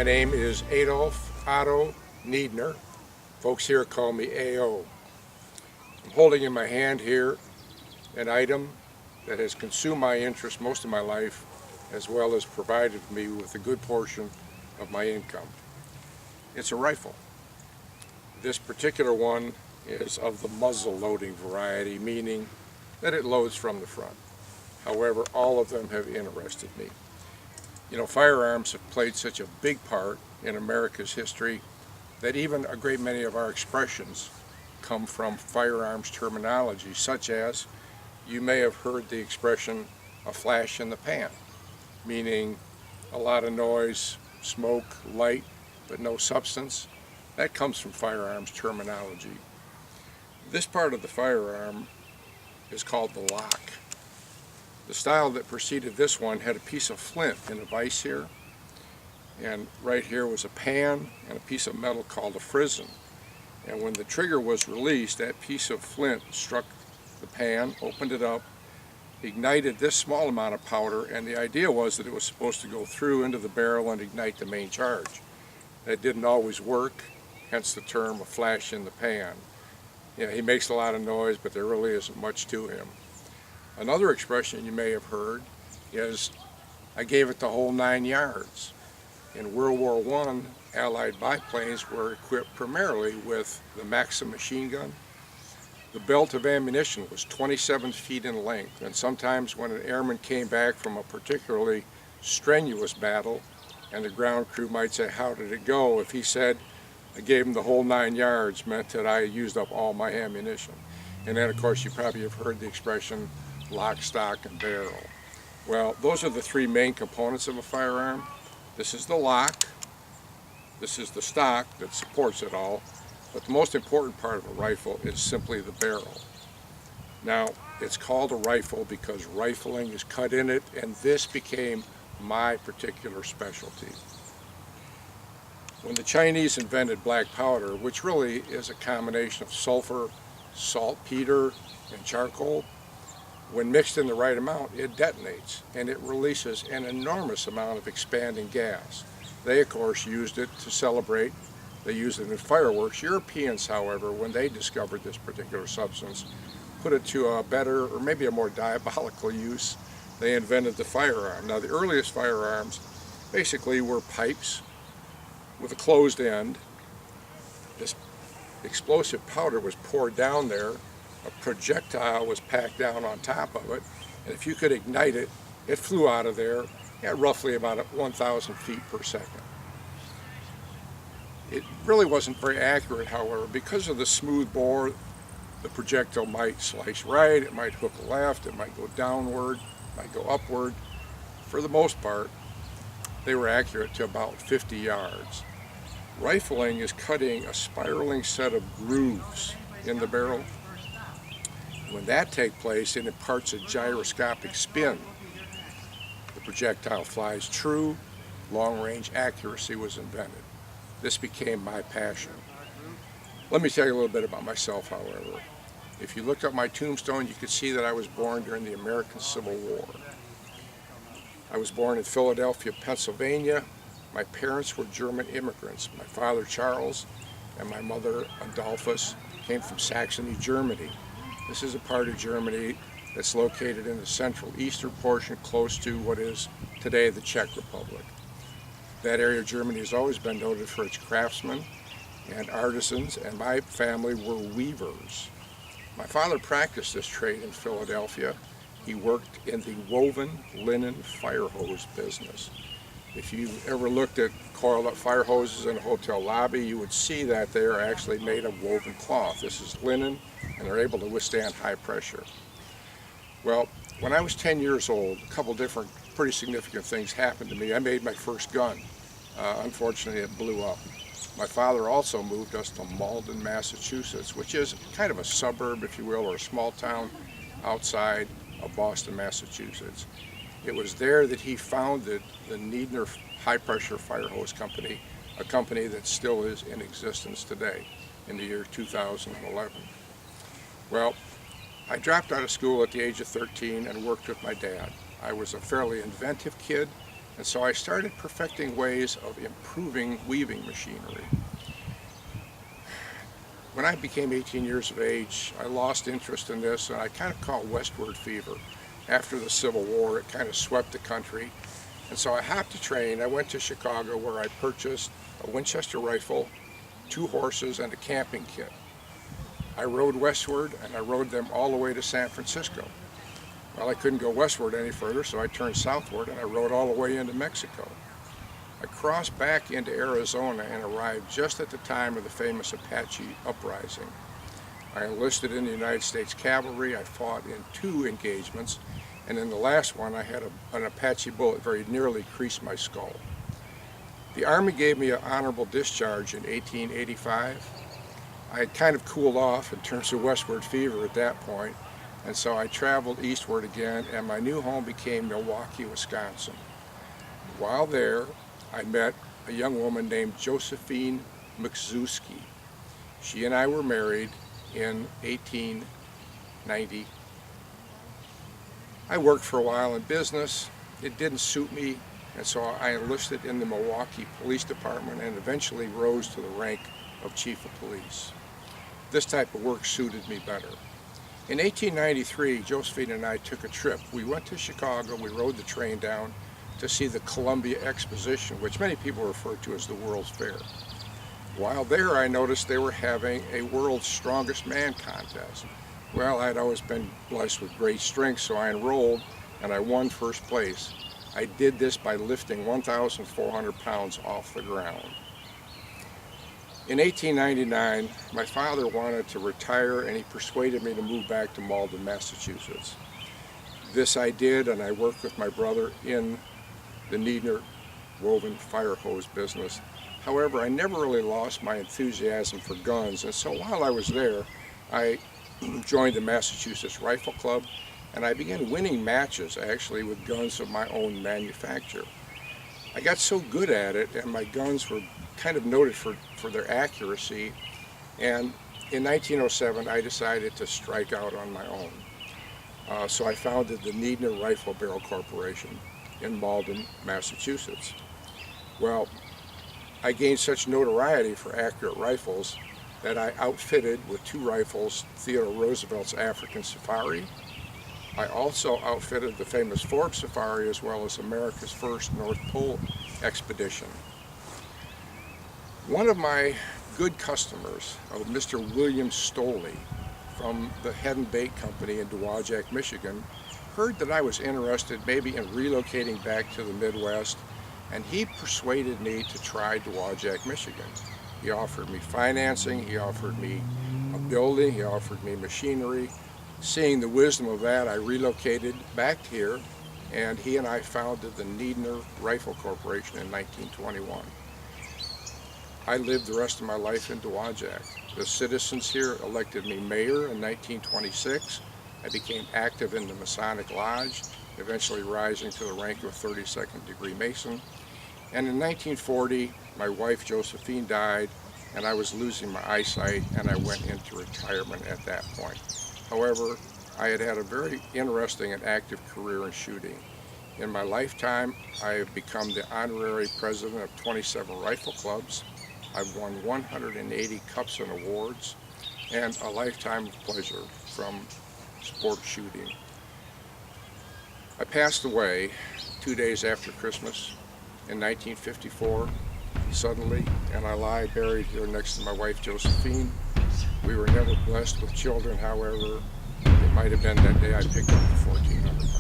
My name is Adolf Otto Niedner. Folks here call me AO. I'm holding in my hand here an item that has consumed my interest most of my life, as well as provided me with a good portion of my income. It's a rifle. This particular one is of the muzzle loading variety, meaning that it loads from the front. However, all of them have interested me. You know, firearms have played such a big part in America's history that even a great many of our expressions come from firearms terminology, such as, you may have heard the expression, a flash in the pan, meaning a lot of noise, smoke, light, but no substance. That comes from firearms terminology. This part of the firearm is called the lock. The style that preceded this one had a piece of flint in a vise here, and right here was a pan and a piece of metal called a frizzen. And when the trigger was released, that piece of flint struck the pan, opened it up, ignited this small amount of powder, and the idea was that it was supposed to go through into the barrel and ignite the main charge. That didn't always work, hence the term a flash in the pan. Yeah, he makes a lot of noise, but there really isn't much to him. Another expression you may have heard is, I gave it the whole 9 yards. In World War I, Allied biplanes were equipped primarily with the Maxim machine gun. The belt of ammunition was 27 feet in length, and sometimes when an airman came back from a particularly strenuous battle, and the ground crew might say, how did it go? If he said, I gave him the whole 9 yards, meant that I used up all my ammunition. And then, of course, you probably have heard the expression, lock, stock, and barrel. Well, those are the three main components of a firearm. This is the lock, this is the stock that supports it all, but the most important part of a rifle is simply the barrel. Now, it's called a rifle because rifling is cut in it, and this became my particular specialty. When the Chinese invented black powder, which really is a combination of sulfur, saltpeter, and charcoal, when mixed in the right amount, it detonates, and it releases an enormous amount of expanding gas. They, of course, used it to celebrate. They used it in fireworks. Europeans, however, when they discovered this particular substance, put it to a better, or maybe a more diabolical use. They invented the firearm. Now, the earliest firearms basically were pipes with a closed end. This explosive powder was poured down there. A projectile was packed down on top of it, and if you could ignite it, it flew out of there at roughly about 1,000 feet per second. It really wasn't very accurate, however, because of the smooth bore. The projectile might slice right, it might hook left, it might go downward, it might go upward. For the most part, they were accurate to about 50 yards. Rifling is cutting a spiraling set of grooves in the barrel. When that takes place, it imparts a gyroscopic spin. The projectile flies true, long-range accuracy was invented. This became my passion. Let me tell you a little bit about myself, however. If you looked up my tombstone, you could see that I was born during the American Civil War. I was born in Philadelphia, Pennsylvania. My parents were German immigrants. My father, Charles, and my mother, Adolphus, came from Saxony, Germany. This is a part of Germany that's located in the central eastern portion, close to what is today the Czech Republic. That area of Germany has always been noted for its craftsmen and artisans, and my family were weavers. My father practiced this trade in Philadelphia. He worked in the woven linen fire hose business. If you ever looked at coiled up fire hoses in a hotel lobby, you would see that they are actually made of woven cloth. This is linen, and they're able to withstand high pressure. Well, when I was 10 years old, a couple different pretty significant things happened to me. I made my first gun. Unfortunately, it blew up. My father also moved us to Malden, Massachusetts, which is kind of a suburb, if you will, or a small town outside of Boston, Massachusetts. It was there that he founded the Niedner High Pressure Fire Hose Company, a company that still is in existence today in the year 2011. Well, I dropped out of school at the age of 13 and worked with my dad. I was a fairly inventive kid, And so I started perfecting ways of improving weaving machinery. When I became 18 years of age, I lost interest in this, and I kind of caught westward fever. After the Civil War, it kind of swept the country. And so I hopped a train. I went to Chicago, where I purchased a Winchester rifle, 2 horses, and a camping kit. I rode westward, and I rode them all the way to San Francisco. Well, I couldn't go westward any further, so I turned southward, and I rode all the way into Mexico. I crossed back into Arizona and arrived just at the time of the famous Apache uprising. I enlisted in the United States Cavalry. I fought in 2 engagements, and in the last one I had an Apache bullet very nearly crease my skull. The Army gave me an honorable discharge in 1885. I had kind of cooled off in terms of westward fever at that point, and so I traveled eastward again, and my new home became Milwaukee, Wisconsin. While there, I met a young woman named Josephine Mczewski. She and I were married in 1890. I worked for a while in business. It didn't suit me, and so I enlisted in the Milwaukee Police Department and eventually rose to the rank of Chief of Police. This type of work suited me better. In 1893, Josephine and I took a trip. We went to Chicago. We rode the train down to see the Columbia Exposition, which many people refer to as the World's Fair. While there, I noticed they were having a World's Strongest Man contest. Well, I'd always been blessed with great strength, so I enrolled and I won first place. I did this by lifting 1,400 pounds off the ground. In 1899, my father wanted to retire, and he persuaded me to move back to Malden, Massachusetts. This I did, and I worked with my brother in the Needner woven fire hose business. However, I never really lost my enthusiasm for guns, and so while I was there, I joined the Massachusetts Rifle Club, and I began winning matches actually with guns of my own manufacture. I got so good at it, and my guns were kind of noted for their accuracy, and in 1907 I decided to strike out on my own. So I founded the Needner Rifle Barrel Corporation in Malden, Massachusetts. Well, I gained such notoriety for accurate rifles that I outfitted with 2 rifles Theodore Roosevelt's African Safari. I also outfitted the famous Forbes Safari, as well as America's first North Pole expedition. One of my good customers, Mr. William Stoley from the Head and Bait Company in Dowagiac, Michigan, heard that I was interested maybe in relocating back to the Midwest, and he persuaded me to try Dowagiac, Michigan. He offered me financing, he offered me a building, he offered me machinery. Seeing the wisdom of that, I relocated back here, and he and I founded the Needner Rifle Corporation in 1921. I lived the rest of my life in Dowagiac. The citizens here elected me mayor in 1926. I became active in the Masonic Lodge, eventually rising to the rank of 32nd degree Mason. And in 1940, my wife Josephine died, and I was losing my eyesight, and I went into retirement at that point. However, I had had a very interesting and active career in shooting. In my lifetime, I have become the honorary president of 27 rifle clubs. I've won 180 cups and awards, and a lifetime of pleasure from sport shooting. I passed away 2 days after Christmas in 1954, suddenly, and I lie buried here next to my wife Josephine. We were never blessed with children, however. It might have been that day I picked up the 1400.